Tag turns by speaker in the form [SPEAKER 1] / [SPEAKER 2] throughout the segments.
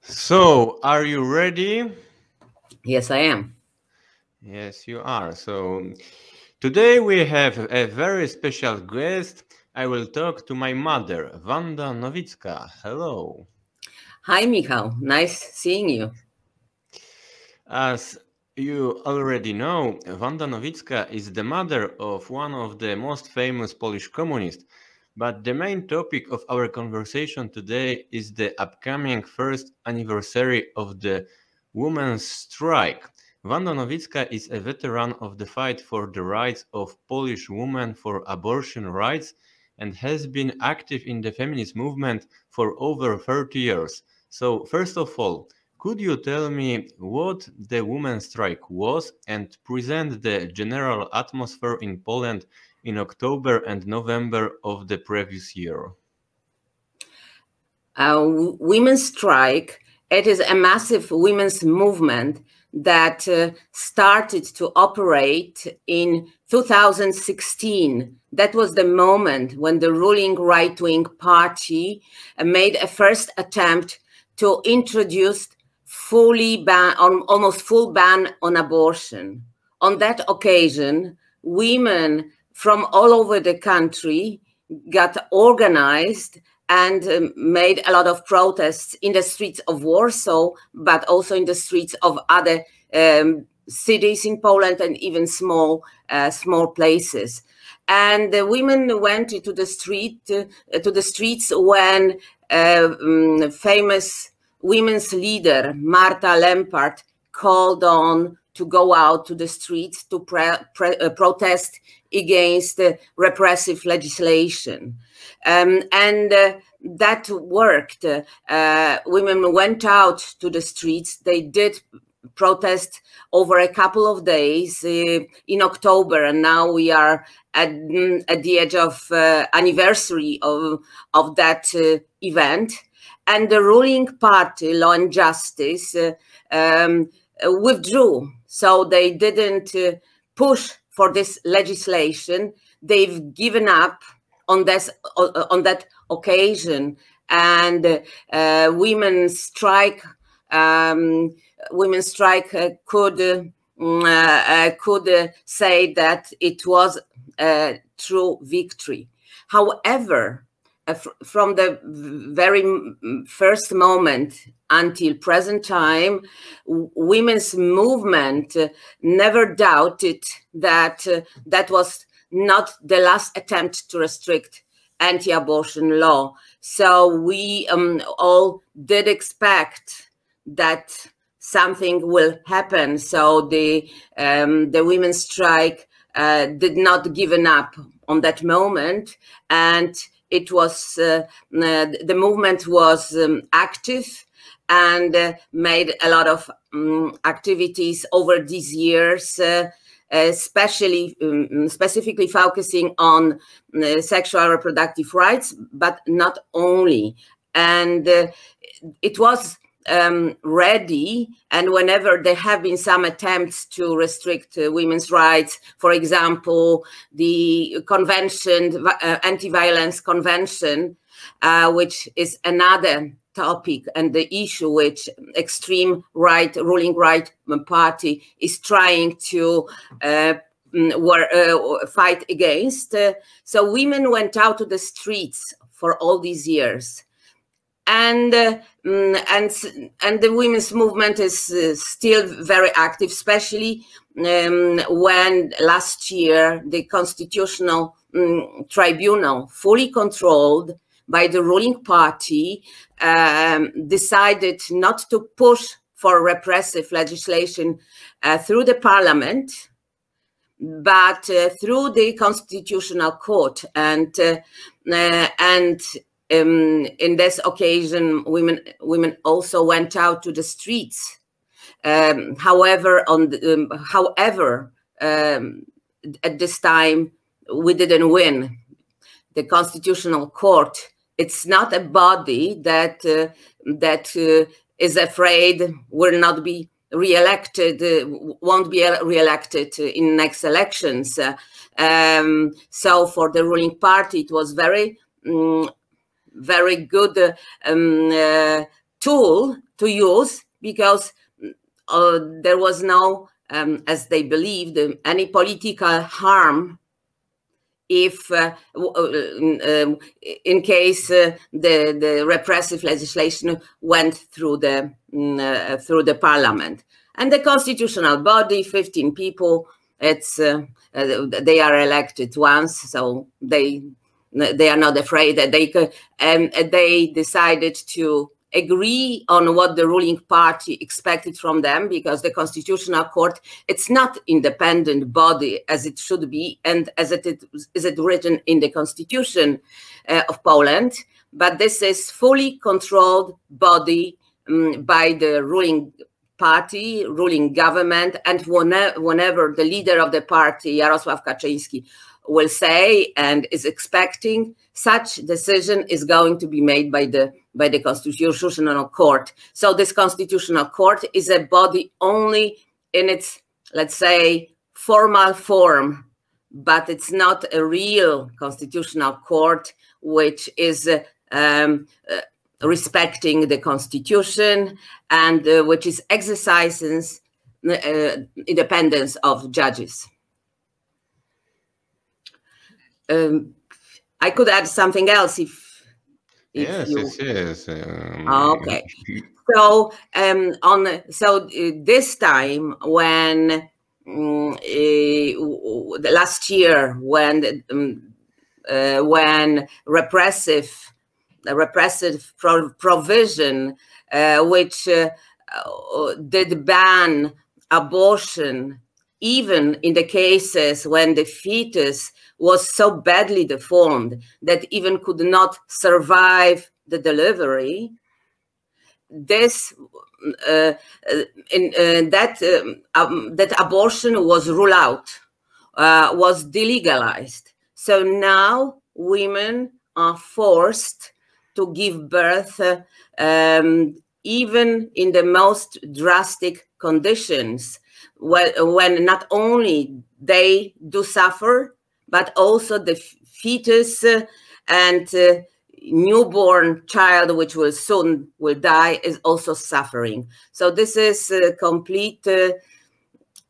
[SPEAKER 1] So, are you ready?
[SPEAKER 2] Yes, I am.
[SPEAKER 1] Yes, you are. So, today we have a very special guest. I will talk to my mother, Wanda Nowicka. Hello.
[SPEAKER 2] Hi, Michał. Nice seeing you.
[SPEAKER 1] As you already know, Wanda Nowicka is the mother of one of the most famous Polish communists. But the main topic of our conversation today is the upcoming first anniversary of the women's strike. Wanda Nowicka is a veteran of the fight for the rights of Polish women for abortion rights and has been active in the feminist movement for over 30 years. So, first of all, could you tell me what the women's strike was and present the general atmosphere in Poland in October and November of the previous year?
[SPEAKER 2] Women's strike, it is a massive women's movement that started to operate in 2016. That was the moment when the ruling right-wing party made a first attempt to introduce almost full ban on abortion. On that occasion, women from all over the country got organized and made a lot of protests in the streets of Warsaw, but also in the streets of other cities in Poland and even small places. And the women went to the streets when famous women's leader Marta Lempart called on to go out to the streets to protest against repressive legislation. That worked. Women went out to the streets. They did protest over a couple of days in October, and now we are at the edge of anniversary of that event. And the ruling party, Law and Justice, withdrew. So they didn't push for this legislation. They've given up on that occasion, and women's strike could say that it was a true victory. However, from the very first moment until present time, women's movement never doubted that that was not the last attempt to restrict anti-abortion law. So we all did expect that something will happen. So the women's strike did not give up on that moment, and it was the movement was active and made a lot of activities over these years, specifically focusing on sexual reproductive rights, but not only. And it was ready, and whenever there have been some attempts to restrict women's rights, for example, the convention, anti-violence convention, which is another topic and the issue which extreme right, ruling right party is trying to fight against. So women went out to the streets for all these years. And the women's movement is still very active, especially when last year the Constitutional Tribunal, fully controlled by the ruling party, decided not to push for repressive legislation through the parliament, but through the Constitutional Court. And in this occasion, women also went out to the streets. However, at this time, we didn't win. The Constitutional Court, it's not a body that is afraid will not be re-elected, won't be re-elected in next elections. So for the ruling party, it was very good tool to use, because there was no, as they believed, any political harm if in case the repressive legislation went through the parliament. And the constitutional body, 15 people, it's they are elected once, so they are not afraid that they decided to agree on what the ruling party expected from them, because the Constitutional Court, it's not independent body as it should be, and as it is written in the Constitution of Poland, but this is fully controlled body by the ruling party, ruling government, and whenever the leader of the party, Jarosław Kaczyński, will say and is expecting, such decision is going to be made by the Constitutional Court. So this Constitutional Court is a body only in its, let's say, formal form, but it's not a real Constitutional Court which is respecting the Constitution and which is exercising independence of judges. I could add something else if
[SPEAKER 1] yes,
[SPEAKER 2] you...
[SPEAKER 1] yes.
[SPEAKER 2] Okay. So this time when last year when repressive provision which did ban abortion, even in the cases when the fetus was so badly deformed that even could not survive the delivery, this that abortion was ruled out, was delegalized. So now women are forced to give birth even in the most drastic conditions, when not only they do suffer, but also the fetus and newborn child, which will soon die, is also suffering. So this is complete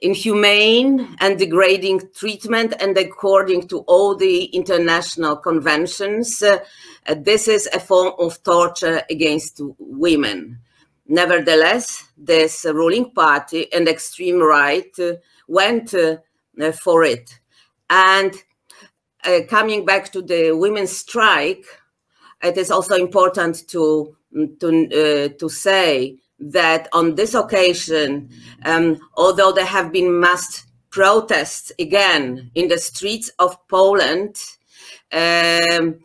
[SPEAKER 2] inhumane and degrading treatment, and according to all the international conventions, this is a form of torture against women. Nevertheless, this ruling party and extreme right went for it. And coming back to the women's strike, it is also important to say that on this occasion, although there have been mass protests again in the streets of Poland, and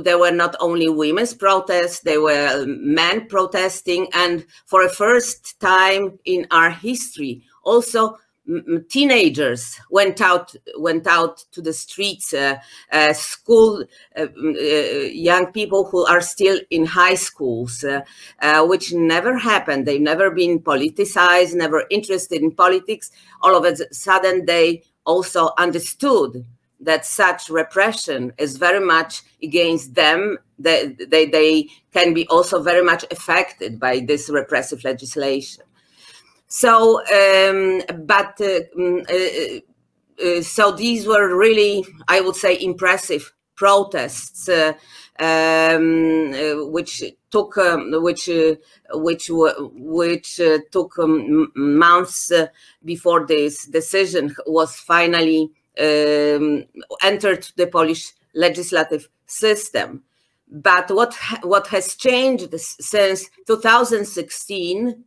[SPEAKER 2] there were not only women's protests, there were men protesting, and for the first time in our history, also teenagers went out to the streets, school young people who are still in high schools, which never happened. They've never been politicized, never interested in politics. All of a sudden, they also understood that such repression is very much against them. They can be also very much affected by this repressive legislation. So, so these were really, I would say, impressive protests, which took months before this decision was finally entered the Polish legislative system. But what has changed since 2016?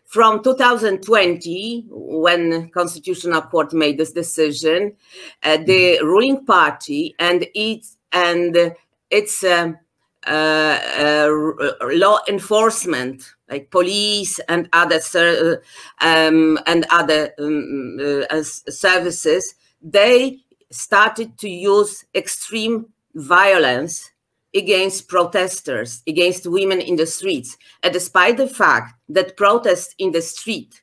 [SPEAKER 2] From 2020, when Constitutional Court made this decision, the ruling party and its law enforcement, like police and other services, they started to use extreme violence against protesters, against women in the streets. And despite the fact that protests in the streets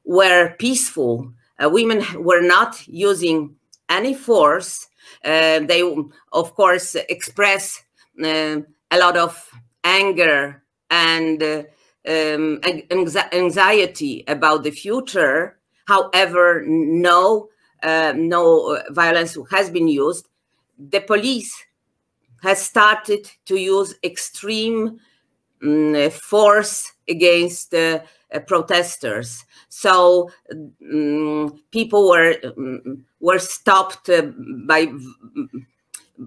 [SPEAKER 2] were peaceful, women were not using any force. They, of course, express a lot of anger and anxiety about the future. However, no violence has been used. The police has started to use extreme force against protesters. So people were stopped by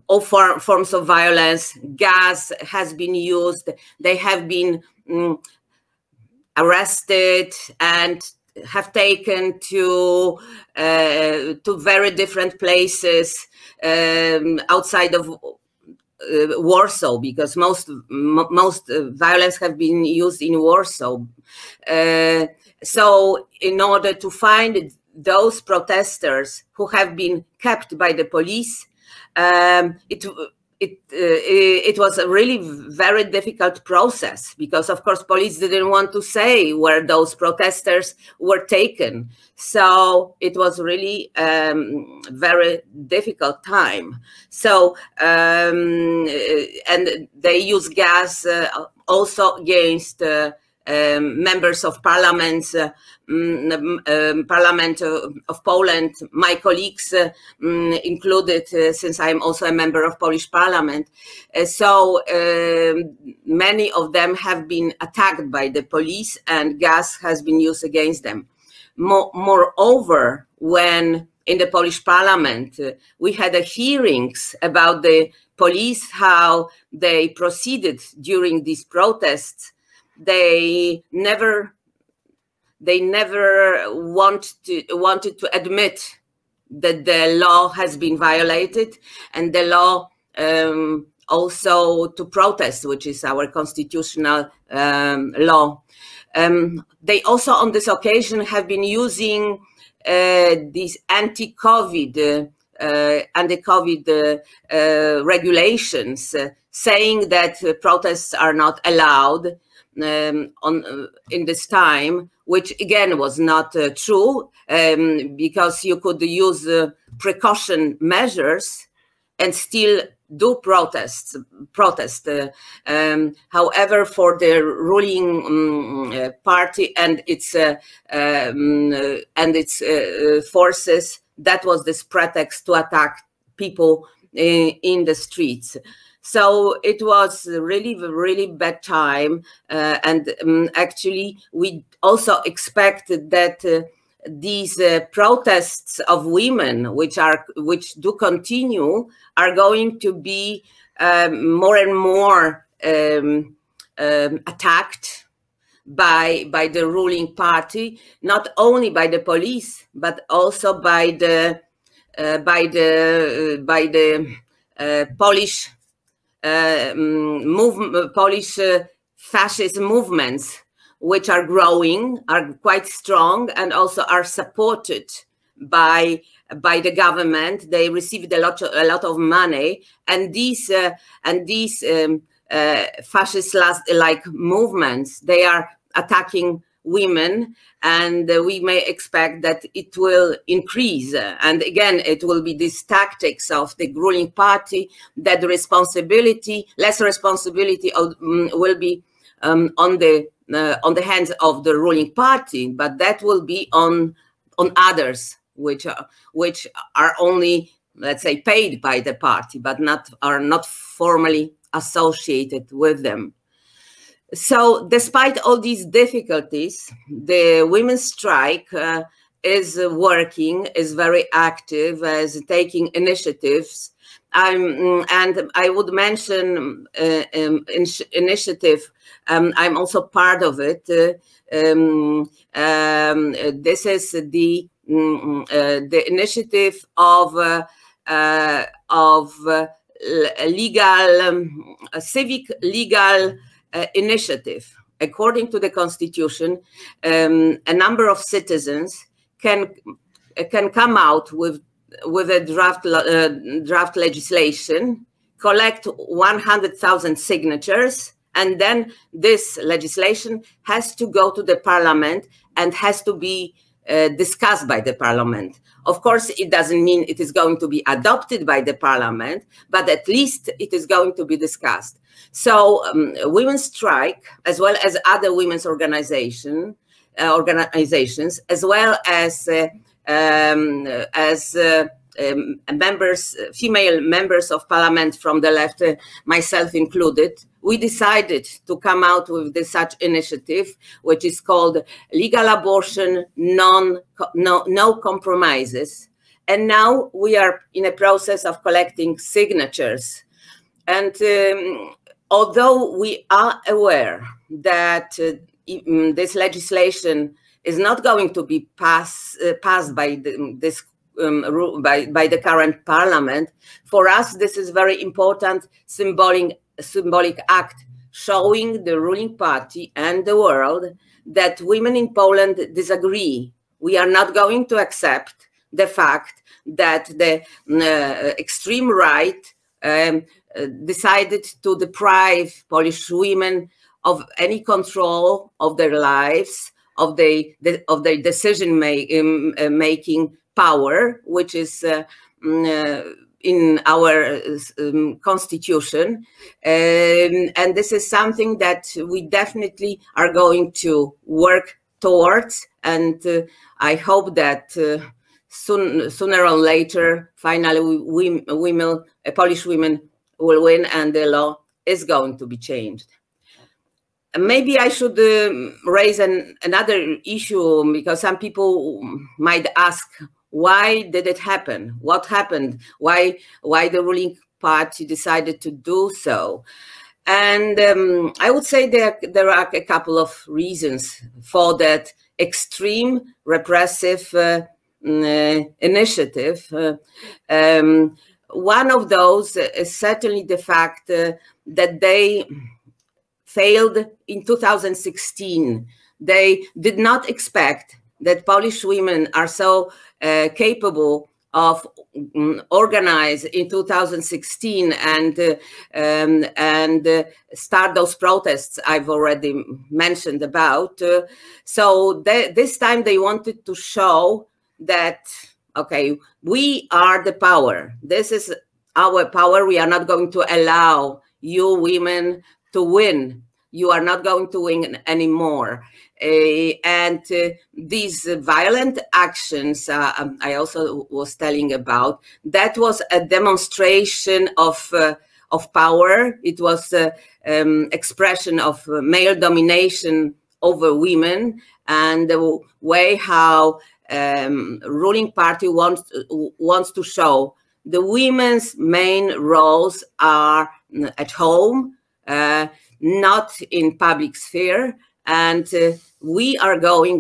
[SPEAKER 2] all forms of violence. Gas has been used. They have been arrested and have taken to very different places outside of Warsaw, because most violence have been used in Warsaw. So in order to find those protesters who have been kept by the police, it was a really very difficult process, because of course police didn't want to say where those protesters were taken. So it was really very difficult time. So and they use gas also against members of parliament, Parliament of Poland, my colleagues included, since I'm also a member of Polish Parliament. So many of them have been attacked by the police, and gas has been used against them. Moreover, when in the Polish Parliament we had hearings about the police, how they proceeded during these protests, they never wanted to admit that the law has been violated, and the law also to protest, which is our constitutional law. They also on this occasion have been using these anti-COVID regulations, saying that protests are not allowed in this time, which again was not true, because you could use precaution measures and still do protest. However, for the ruling party and its forces, that was this pretext to attack people in the streets. So it was really, really bad time, and actually we also expected that these protests of women, which do continue, are going to be more and more attacked by the ruling party, not only by the police but also by the Polish Polish fascist movements, which are growing, are quite strong, and also are supported by the government. They received a lot of money, and these fascist-like movements, they are attacking women, and we may expect that it will increase. And again, it will be these tactics of the ruling party, that the less responsibility will be on the hands of the ruling party, but that will be on others, which are only, let's say, paid by the party, but are not formally associated with them. So despite all these difficulties, the women's strike is working, is very active, is taking initiatives. And I would mention initiative. I'm also part of it. This is the initiative of civic legal initiative. According to the Constitution, a number of citizens can come out with a draft legislation, collect 100,000 signatures, and then this legislation has to go to the parliament and has to be discussed by the parliament. Of course, it doesn't mean it is going to be adopted by the parliament, but at least it is going to be discussed. So Women's Strike, as well as other women's organizations, as well as female members of parliament from the left, myself included, we decided to come out with such initiative, which is called Legal Abortion, No Compromises. And now we are in a process of collecting signatures. And although we are aware that this legislation is not going to be passed by the current parliament, for us this is very important symbolic act, showing the ruling party and the world that women in Poland disagree. We are not going to accept the fact that the extreme right decided to deprive Polish women of any control of their lives, of their decision making power, which is in our constitution. And this is something that we definitely are going to work towards. And I hope that sooner or later, finally, Polish women will win and the law is going to be changed. Maybe I should raise another issue, because some people might ask, why did it happen? What happened? Why the ruling party decided to do so? And I would say there are a couple of reasons for that extreme repressive initiative. One of those is certainly the fact that they failed in 2016. They did not expect that Polish women are so capable of organize in 2016 and start those protests I've already mentioned about. So this time they wanted to show that, okay, we are the power. This is our power. We are not going to allow you women to win. You are not going to win anymore. And these violent actions, I also was telling about, that was a demonstration of power. It was expression of male domination over women, and the way how ruling party wants to show the women's main roles are at home, not in public sphere, and we are going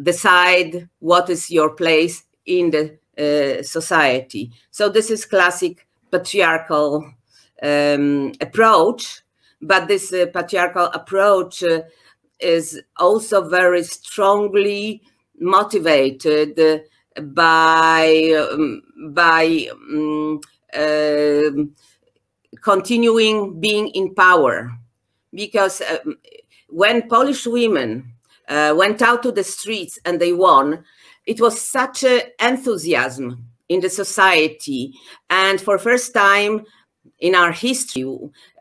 [SPEAKER 2] decide what is your place in the society. So this is classic patriarchal approach, but this patriarchal approach is also very strongly motivated by continuing being in power. Because when Polish women went out to the streets and they won, it was such an enthusiasm in the society. And for first time in our history,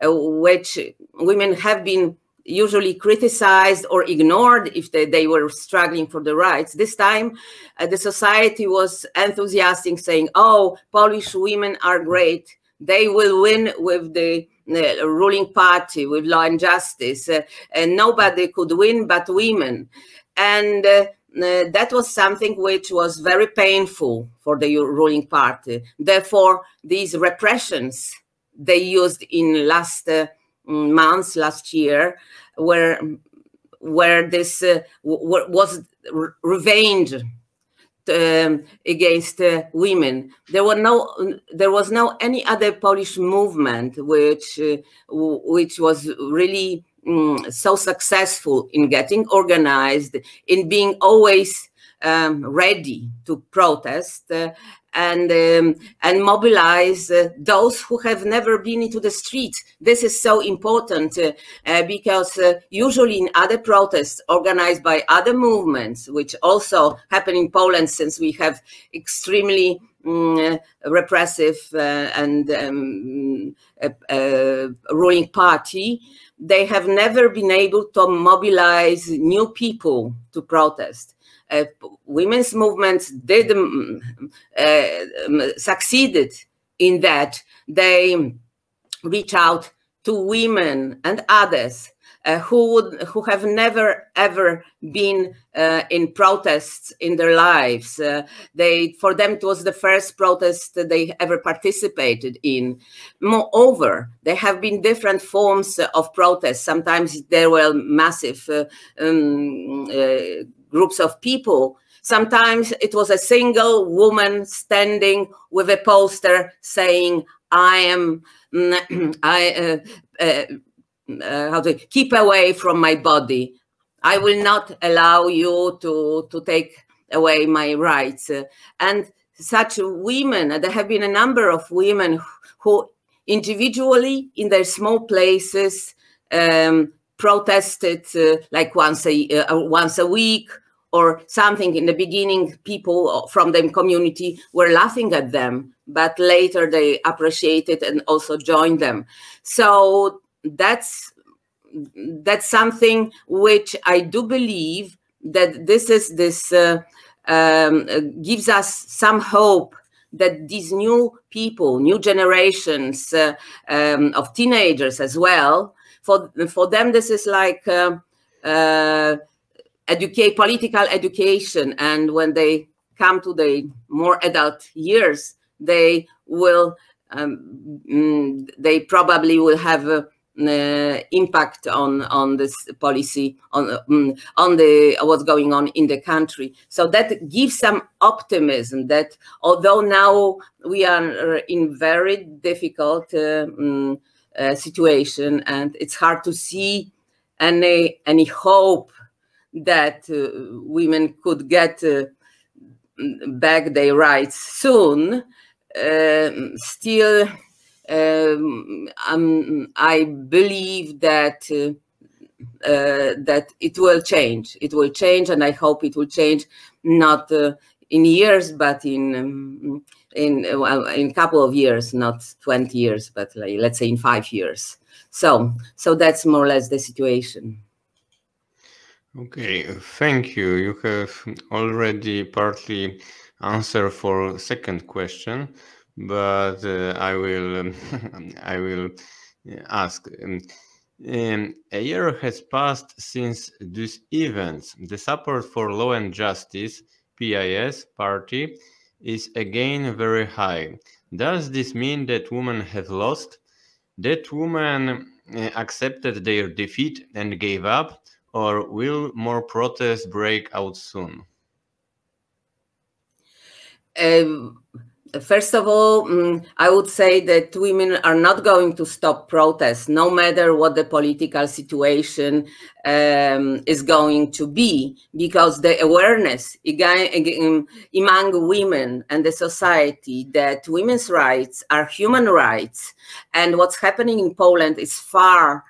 [SPEAKER 2] which women have been usually criticized or ignored if they were struggling for the rights, this time the society was enthusiastic, saying, oh, Polish women are great. They will win with the ruling party, with Law and Justice, and nobody could win but women. And that was something which was very painful for the ruling party. Therefore, these repressions they used in last months, last year, where this was revenge against women. There was no any other Polish movement which was really so successful in getting organized, in being always ready to protest, and mobilize those who have never been into the streets. This is so important because usually in other protests organized by other movements, which also happen in Poland since we have extremely repressive and ruling party, they have never been able to mobilize new people to protest. Women's movements did succeeded in that. They reach out to women and others who have never ever been in protests in their lives. For them it was the first protest that they ever participated in. Moreover, there have been different forms of protest. Sometimes there were massive groups of people. Sometimes it was a single woman standing with a poster saying, how to keep away from my body. I will not allow you to take away my rights. And such women, there have been a number of women who individually in their small places protested like once a week or something. In the beginning, people from the community were laughing at them, but later they appreciated and also joined them. So that's something which I do believe that this gives us some hope that these new people, new generations of teenagers as well, for them this is like political education, and when they come to the more adult years, they will they probably will have impact on this policy, on what's going on in the country. So that gives some optimism that although now we are in very difficult situation and it's hard to see any hope that women could get back their rights soon, still I believe that that it will change. It will change, and I hope it will change not in years, but in a couple of years, not 20 years, but like, let's say in 5 years. So that's more or less the situation.
[SPEAKER 1] Okay, thank you. You have already partly answered for second question, but I will ask. A year has passed since these events. The support for Law and Justice, PIS, party, is again very high. Does this mean that women have lost? That women accepted their defeat and gave up? Or will more protests break out soon?
[SPEAKER 2] First of all, I would say that women are not going to stop protests, no matter what the political situation is going to be, because the awareness among women and the society that women's rights are human rights, and what's happening in Poland is far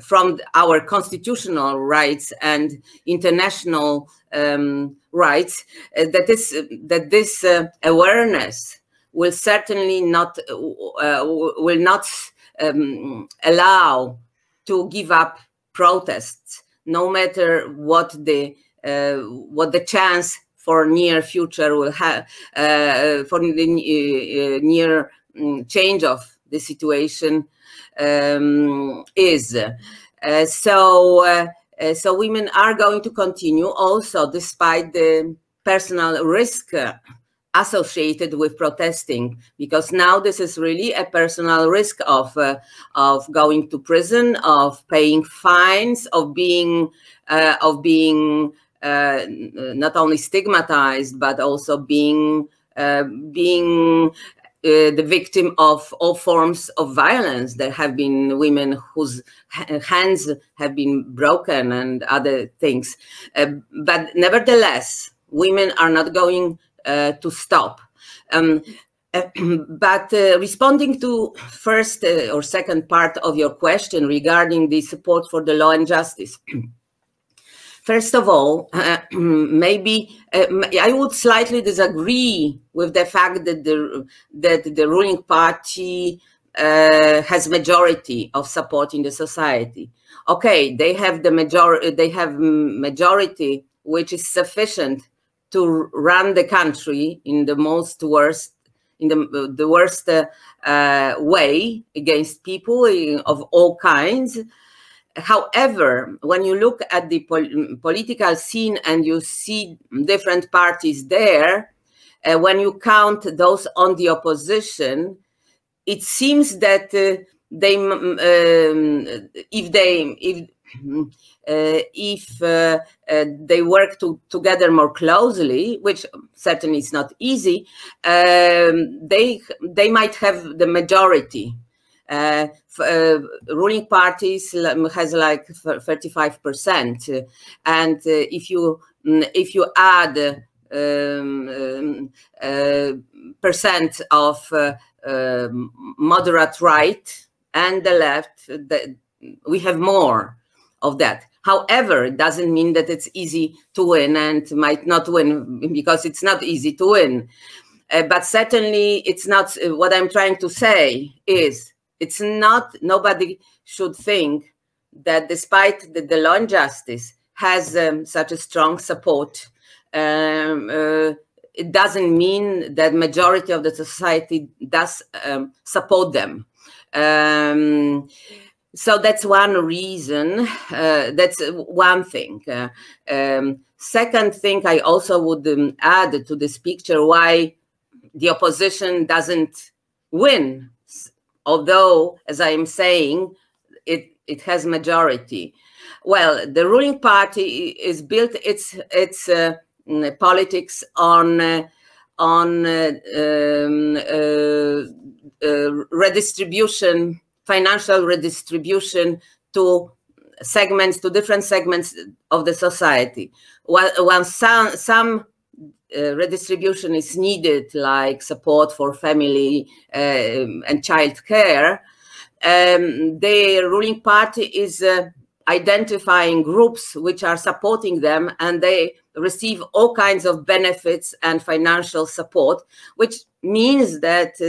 [SPEAKER 2] from our constitutional rights and international rights, that this awareness will certainly not allow to give up protests, no matter what the chance for near future will have, for the near change of the situation is. So women are going to continue also despite the personal risk associated with protesting, because now this is really a personal risk of going to prison, of paying fines, of being not only stigmatized but also being the victim of all forms of violence. There have been women whose hands have been broken and other things. But nevertheless, women are not going to stop. But responding to first or second part of your question regarding the support for the law and justice. First of all, maybe I would slightly disagree with the fact that the ruling party has majority of support in the society. Okay, they have the majority, which is sufficient to run the country in the worst way against people of all kinds. However, when you look at the political scene and you see different parties there, when you count those on the opposition, it seems that if they work together more closely, which certainly is not easy, they might have the majority. Ruling parties has like 35%, and if you add percent of moderate right and the left, we have more of that. However, it doesn't mean that it's easy to win, and might not win because it's not easy to win. But certainly it's not, what I'm trying to say is, it's not, nobody should think that despite the law and justice has such a strong support, it doesn't mean that majority of the society does support them. So that's one reason, that's one thing. Second thing I also would add to this picture, why the opposition doesn't win, although, as I am saying, it has majority. Well, the ruling party is built its politics on redistribution, financial redistribution to segments, to different segments of the society. When some redistribution is needed, like support for family and child care, the ruling party is identifying groups which are supporting them, and they receive all kinds of benefits and financial support, which means that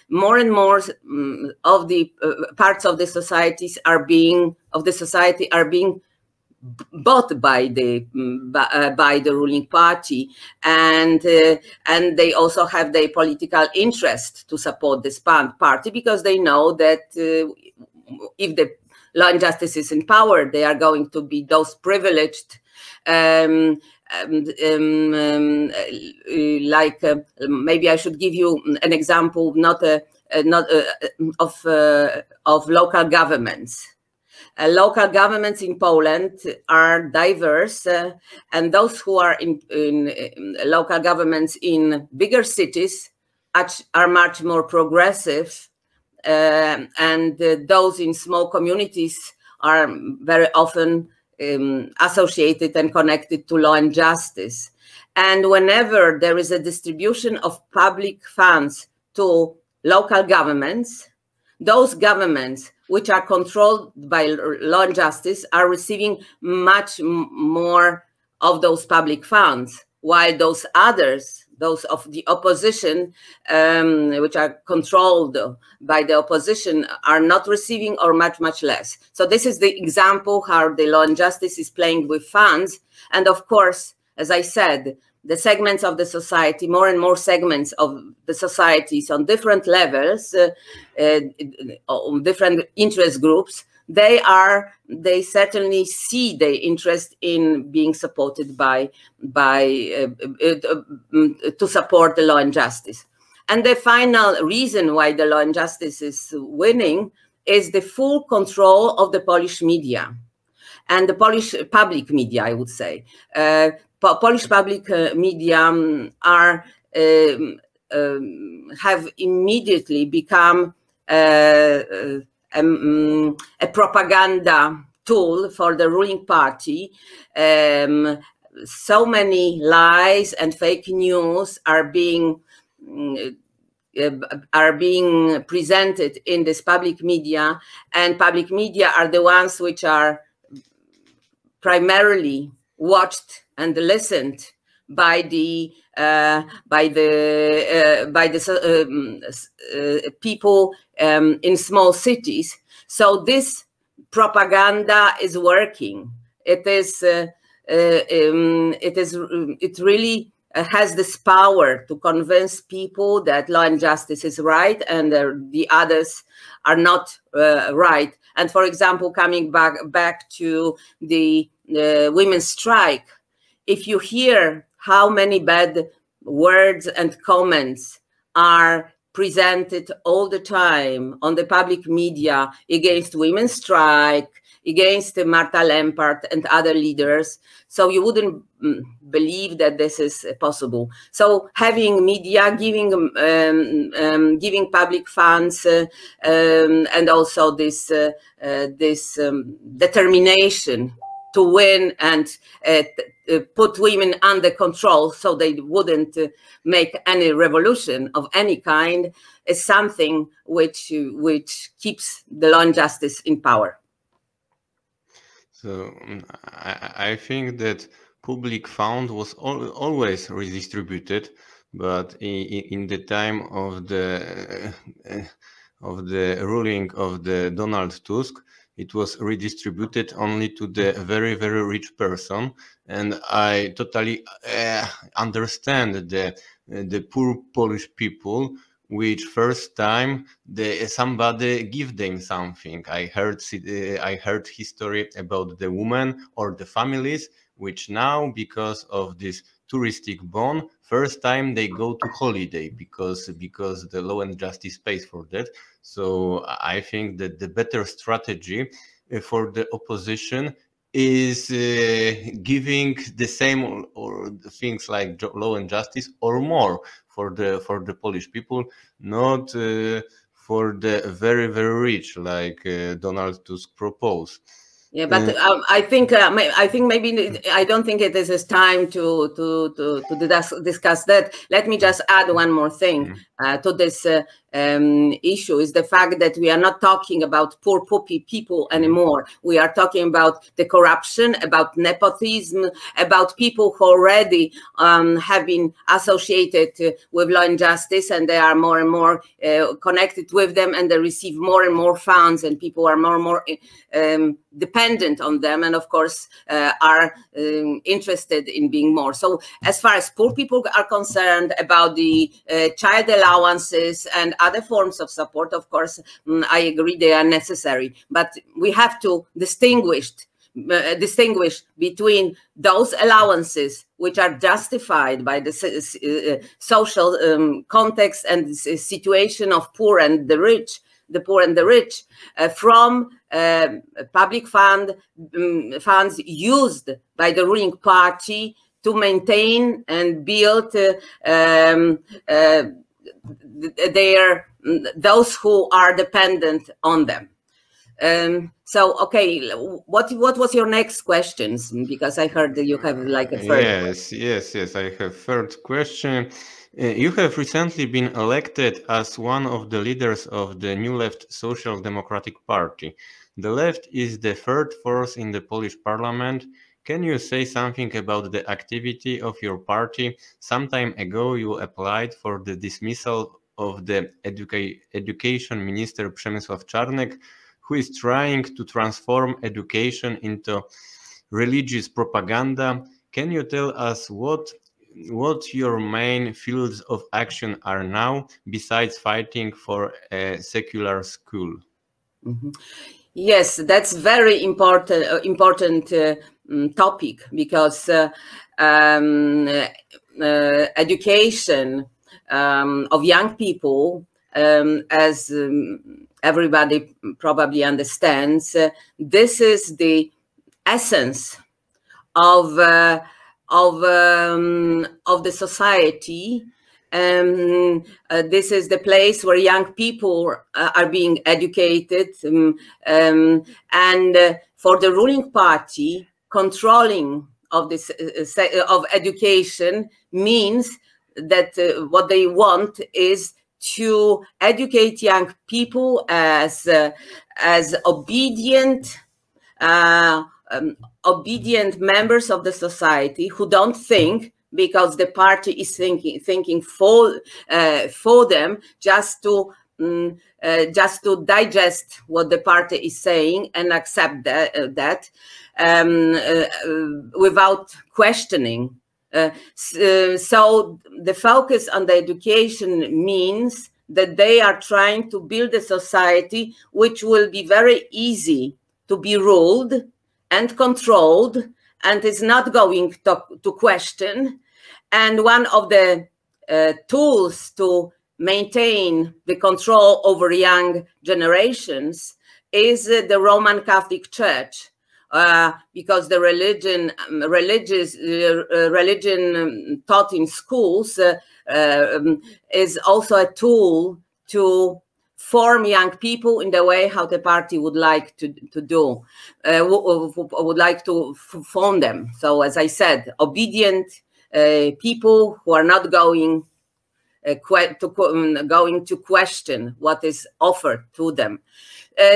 [SPEAKER 2] more and more of the parts of the societies are being bought by the ruling party, and they also have their political interest to support this party, because they know that if the law and justice is in power, they are going to be those privileged, maybe I should give you an example, of local governments. Local governments in Poland are diverse, and those who are in local governments in bigger cities are much more progressive, and those in small communities are very often associated and connected to law and justice. And whenever there is a distribution of public funds to local governments, those governments which are controlled by law and justice are receiving much more of those public funds, while those others, those of the opposition, which are controlled by the opposition, are not receiving, or much, much less. So this is the example how the law and justice is playing with funds. And of course, as I said, the segments of the society, more and more segments of the societies on different levels, different interest groups, they certainly see their interest in being supported to support the law and justice. And the final reason why the law and justice is winning is the full control of the Polish media and the Polish public media, I would say. Polish public media have immediately become a propaganda tool for the ruling party, so many lies and fake news are being presented in this public media, and public media are the ones which are primarily watched and listened by the people in small cities. So this propaganda is working. It really has this power to convince people that law and justice is right and the others are not right. And for example, coming back to the women's strike, if you hear how many bad words and comments are presented all the time on the public media against women's strike, against Marta Lempart and other leaders, so you wouldn't believe that this is possible. So having media, giving public funds, and also this determination to win and put women under control so they wouldn't make any revolution of any kind, is something which keeps the law and justice in power.
[SPEAKER 1] So I think that public fund was always redistributed, but in the time of the ruling of the Donald Tusk, it was redistributed only to the very, very rich person. And I totally understand the poor Polish people, which first time somebody give them something. I heard history about the women or the families, which now, because of this touristic bond, first time they go to holiday because the law and justice pays for that. So I think that the better strategy for the opposition is giving the same or things like law and justice or more for the Polish people, not for the very, very rich, like Donald Tusk proposed.
[SPEAKER 2] Yeah, but I think maybe I don't think it is time to discuss that. Let me just add one more thing to this issue, is the fact that we are not talking about poor people anymore. We are talking about the corruption, about nepotism, about people who already have been associated with law and justice, and they are more and more connected with them, and they receive more and more funds, and people are more and more dependent on them, and of course are interested in being more. So as far as poor people are concerned, about the child allowances and other forms of support, of course, I agree they are necessary, but we have to distinguish between those allowances which are justified by the social context and situation of poor and the rich, from public funds used by the ruling party to maintain and build those who are dependent on them. So, okay, what was your next questions? Because I heard that you have like a third.
[SPEAKER 1] Yes, I have third question. You have recently been elected as one of the leaders of the New Left Social Democratic Party. The left is the third force in the Polish parliament. Can you say something about the activity of your party? Some time ago, you applied for the dismissal of the education minister Przemysław Czarnek, who is trying to transform education into religious propaganda. Can you tell us what your main fields of action are now, besides fighting for a secular school?
[SPEAKER 2] Mm-hmm. Yes, that's very important topic, because education of young people, as everybody probably understands, this is the essence of the society. This is the place where young people are being educated, and for the ruling party, controlling of this of education means that what they want is to educate young people as obedient obedient members of the society who don't think because the party is thinking for them, just to digest what the party is saying and accept that without questioning. So the focus on the education means that they are trying to build a society which will be very easy to be ruled and controlled and is not going to question. And one of the tools to maintain the control over young generations is the Roman Catholic Church, because the religion taught in schools is also a tool to form young people in the way how the party would like to do, would like to form them. So, as I said, obedient people who are not going to question what is offered to them.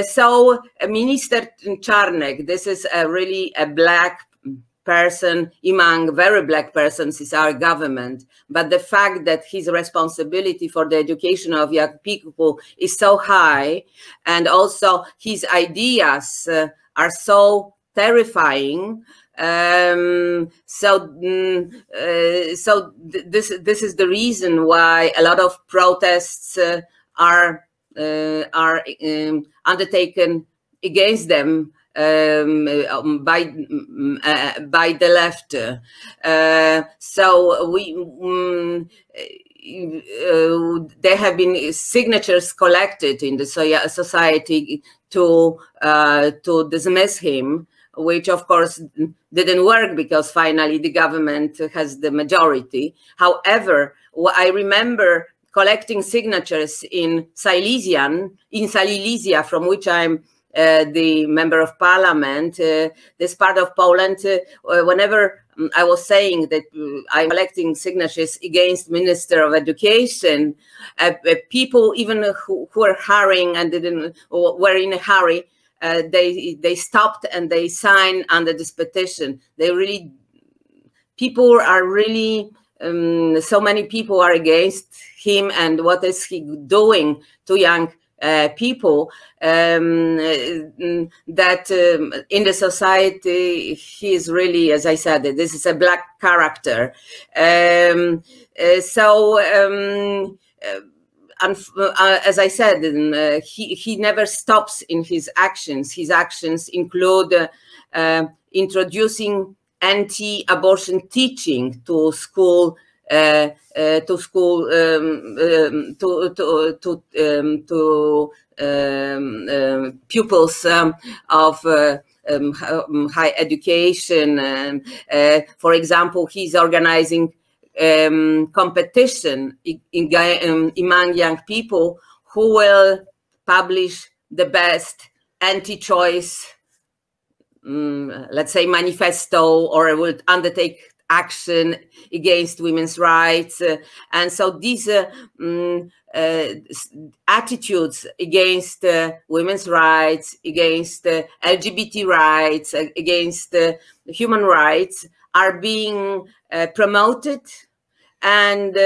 [SPEAKER 2] So Minister Czarnek, this is really a black person among very black persons is our government, but the fact that his responsibility for the education of young people is so high, and also his ideas are so terrifying. So this is the reason why a lot of protests are undertaken against them by the left. So there have been signatures collected in the society to dismiss him, which of course didn't work because finally the government has the majority. However, I remember collecting signatures in Silesia, from which I'm the member of parliament, this part of Poland. Whenever I was saying that I'm collecting signatures against Minister of Education, people even who were hurrying and were in a hurry, they stopped and they signed under this petition. People are really, so many people are against him, and what is he doing to young people, that in the society he is really, as I said, this is a black character. As I said, he never stops in his actions. His actions include introducing anti-abortion teaching to school, pupils of high education. For example, he's organizing competition among young people who will publish the best anti-choice, let's say, manifesto, or will undertake action against women's rights. And so these attitudes against women's rights, against LGBT rights, against human rights are being promoted and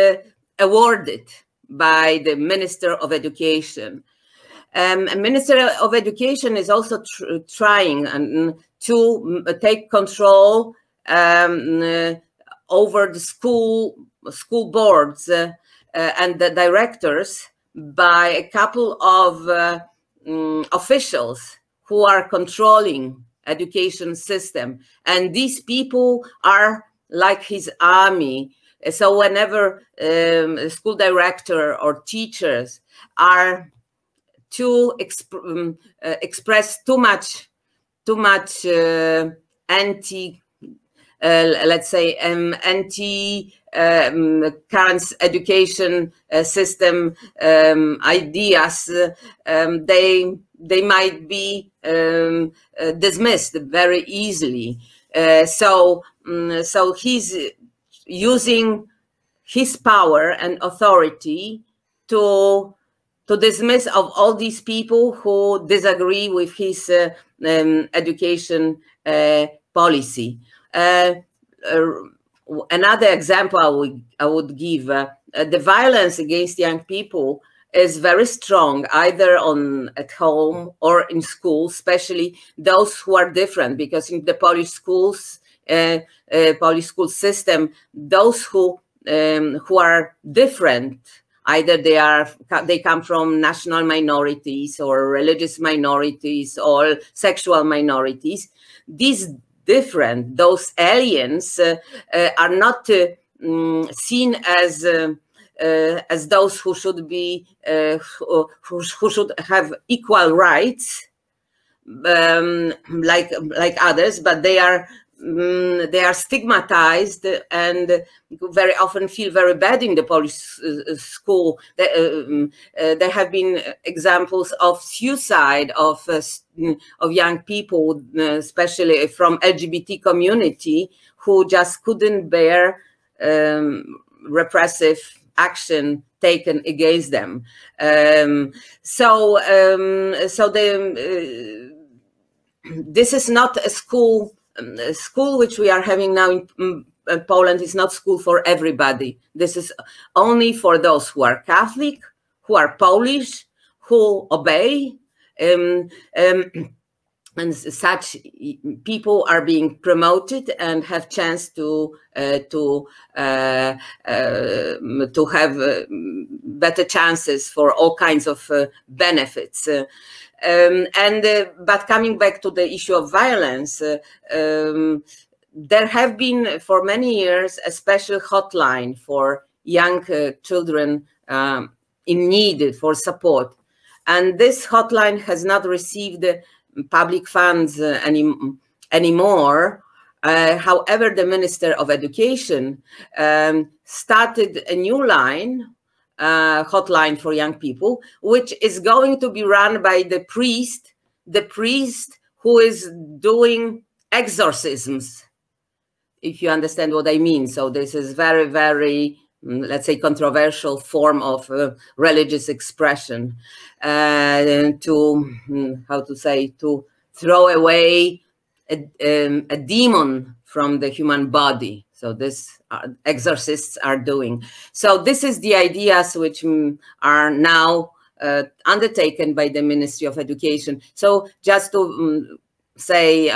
[SPEAKER 2] awarded by the Minister of Education. Minister of Education is also trying to take control over the school boards and the directors by a couple of officials who are controlling education system, and these people are like his army. So whenever a school director or teachers are to express too much anti, let's say, anti-current education system ideas, they might be dismissed very easily. So he's using his power and authority to dismiss of all these people who disagree with his education policy. Another example I would give, the violence against young people is very strong, either at home or in school, especially those who are different, because in the Polish schools, Polish school system, those who are different, either they come from national minorities or religious minorities or sexual minorities. Those aliens are not seen as those who should be who should have equal rights like others, but they are stigmatized and very often feel very bad in the Polish school. There have been examples of suicide of young people, especially from LGBT community, who just couldn't bear repressive action taken against them. This is not a school which we are having now in Poland is not school for everybody. This is only for those who are Catholic, who are Polish, who obey, and such people are being promoted and have chance to have better chances for all kinds of benefits. But coming back to the issue of violence, there have been for many years a special hotline for young children in need for support, and this hotline has not received public funds anymore. However, the Minister of Education started a new hotline for young people, which is going to be run by the priest who is doing exorcisms, if you understand what I mean. So this is very, very, let's say, controversial form of religious expression to throw away a demon from the human body. So this exorcists are doing. So this is the ideas which are now undertaken by the Ministry of Education. So just to say,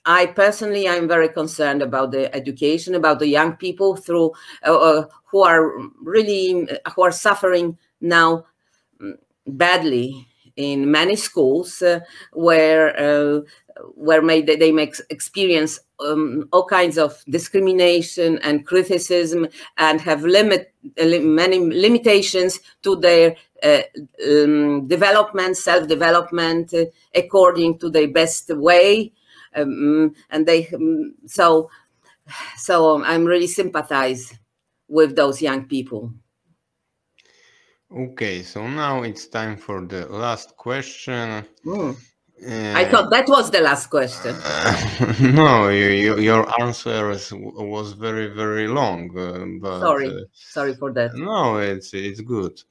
[SPEAKER 2] I personally, I'm very concerned about the education, about the young people who are suffering now badly in many schools, where they may experience all kinds of discrimination and criticism, and have many limitations to their development, self-development, according to their best way. So I'm really sympathize with those young people.
[SPEAKER 1] Okay, so now it's time for the last question.
[SPEAKER 2] I thought that was the last question.
[SPEAKER 1] No, your answer was very, very long. But
[SPEAKER 2] sorry for that.
[SPEAKER 1] No, it's good.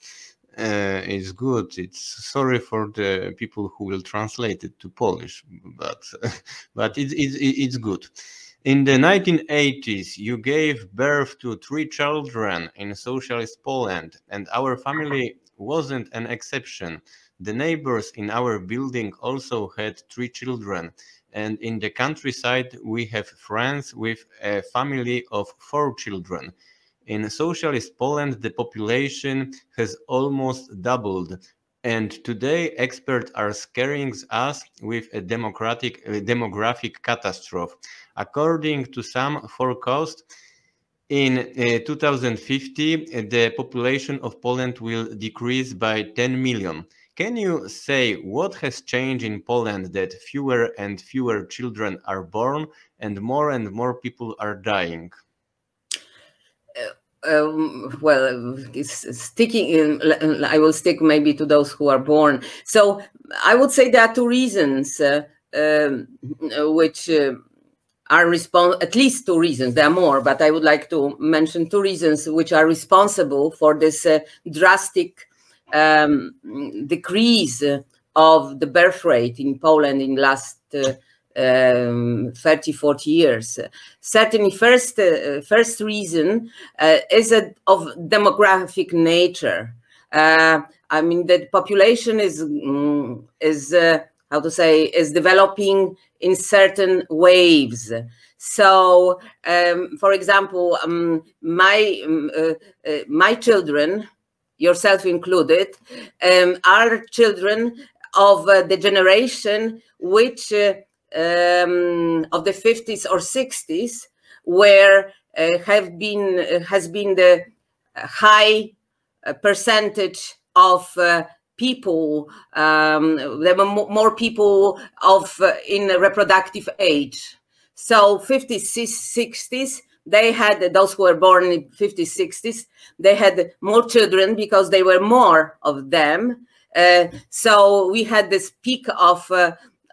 [SPEAKER 1] It's good. It's sorry for the people who will translate it to Polish, but it's good. In the 1980s, you gave birth to 3 children in socialist Poland, and our family wasn't an exception. The neighbors in our building also had 3 children, and in the countryside, we have friends with a family of 4 children. In socialist Poland, the population has almost doubled, and today experts are scaring us with a demographic catastrophe. According to some forecasts, in 2050, the population of Poland will decrease by 10 million. Can you say what has changed in Poland that fewer and fewer children are born and more people are dying?
[SPEAKER 2] Well, I will stick maybe to those who are born. So I would say there are 2 reasons which are at least two reasons. There are more, but I would like to mention two reasons which are responsible for this drastic decrease of the birth rate in Poland in last 30, 40 years. Certainly, first reason is of demographic nature. I mean, the population is how to say, is developing in certain waves. So, for example, my children, yourself included, are children of the generation which of the 50s or 60s, where has been the high percentage of people. There were more people in reproductive age. So 50s, 60s, they had, those who were born in 50s, 60s, they had more children because there were more of them. So we had this peak of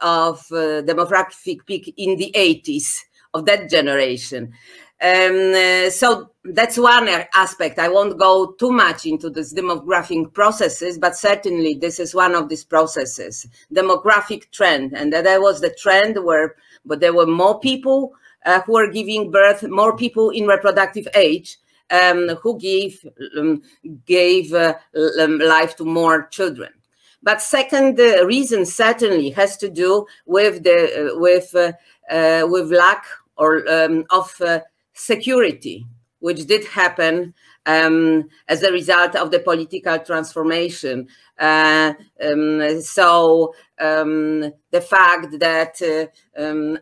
[SPEAKER 2] demographic peak in the 80s of that generation. So that's one aspect. I won't go too much into this demographic processes, but certainly this is one of these processes, demographic trend. And that was the trend but there were more people who were giving birth, more people in reproductive age who gave life to more children. But second reason certainly has to do with lack of security, which did happen as a result of the political transformation. So the fact that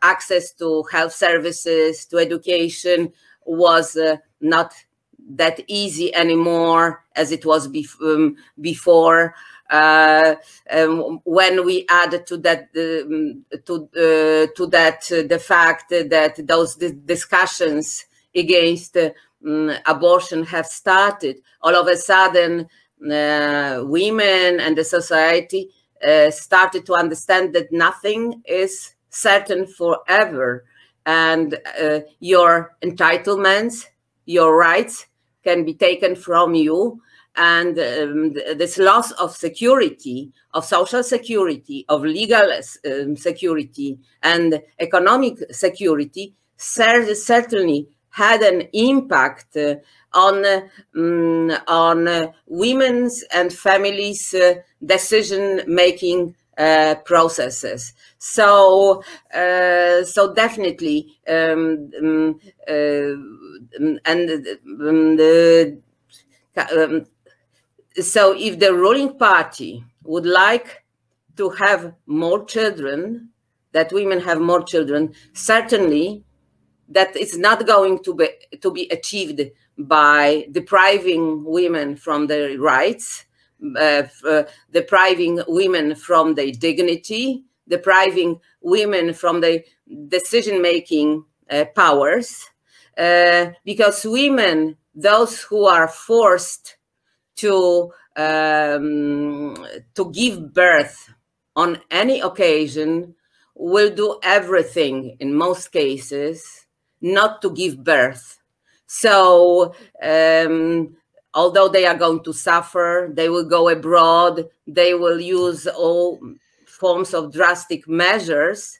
[SPEAKER 2] access to health services, to education was not that easy anymore as it was before. When we add to that the fact that those discussions against abortion have started, all of a sudden women and the society started to understand that nothing is certain forever, and your entitlements, your rights can be taken from you. And this loss of security, of social security, of legal security, and economic security certainly had an impact on women's and families' decision-making processes. So, definitely, so if the ruling party would like to have more children, that women have more children, certainly that is not going to be achieved by depriving women from their rights, depriving women from their dignity, depriving women from their decision-making powers, because women, those who are forced to give birth on any occasion, will do everything in most cases not to give birth. So although they are going to suffer, they will go abroad, they will use all forms of drastic measures,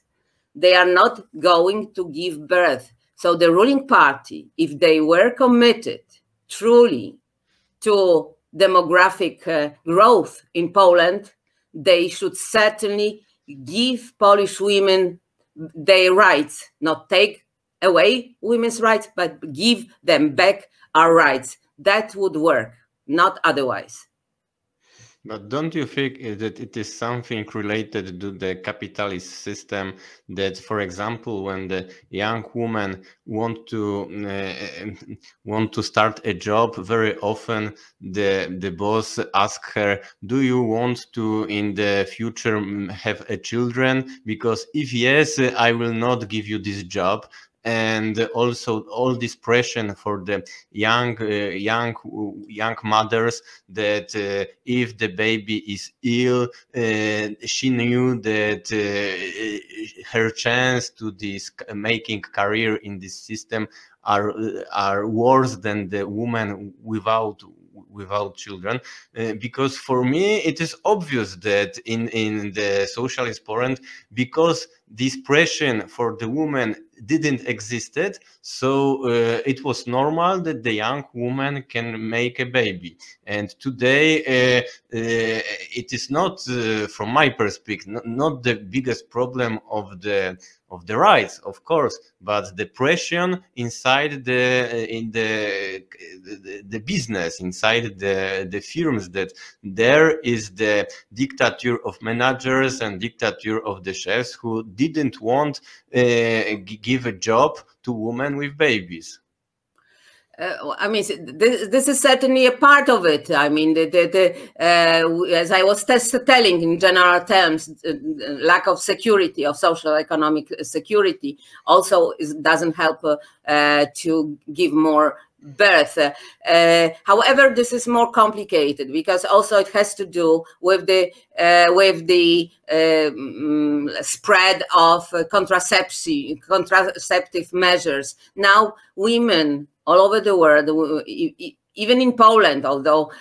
[SPEAKER 2] they are not going to give birth. So the ruling party, if they were committed truly to demographic growth in Poland, they should certainly give Polish women their rights, not take away women's rights, but give them back our rights. That would work, not otherwise.
[SPEAKER 1] But don't you think that it is something related to the capitalist system, that, for example, when the young woman want to start a job, very often the boss asks her, do you want to in the future have a children? Because if yes, I will not give you this job. and also all this pressure for the young mothers that if the baby is ill, she knew that her chance to this making career in this system are worse than the woman without children, because for me it is obvious that in the socialist parent, because this pressure for the woman didn't existed, so it was normal that the young woman can make a baby. And today it is not from my perspective not the biggest problem of the rights, of course, but the pressure inside the business, inside the firms, that there is the dictature of managers and dictature of the chefs who didn't want give a job to women with babies.
[SPEAKER 2] I mean, this is certainly a part of it. I mean, as I was telling in general terms, lack of security, of social economic security, also doesn't help to give more birth. However, this is more complicated because also it has to do with the spread of contraceptive measures. Now, women all over the world, even in Poland, although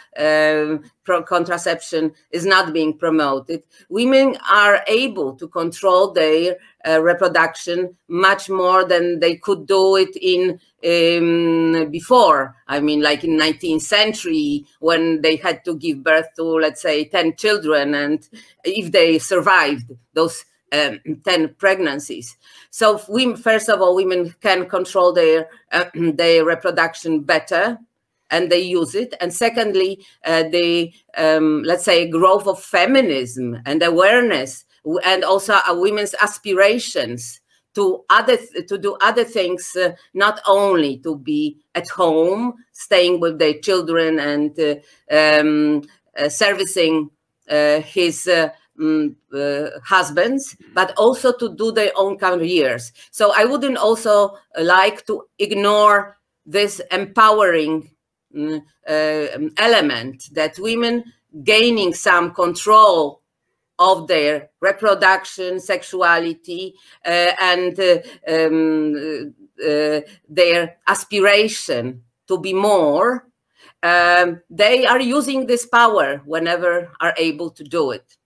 [SPEAKER 2] contraception is not being promoted, women are able to control their reproduction much more than they could do it in before. I mean, like in 19th century, when they had to give birth to, let's say, 10 children, and if they survived those 10 pregnancies. So first of all, women can control their reproduction better, and they use it. And secondly, let's say, growth of feminism and awareness, and also women's aspirations to do other things, not only to be at home, staying with their children and servicing his husbands, but also to do their own careers. So I wouldn't also like to ignore this empowering element, that women gaining some control of their reproduction, sexuality, and their aspiration to be more, they are using this power whenever are able to do it.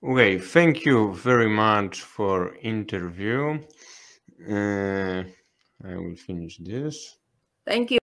[SPEAKER 1] Okay, thank you very much for interview. I will finish this.
[SPEAKER 2] Thank you.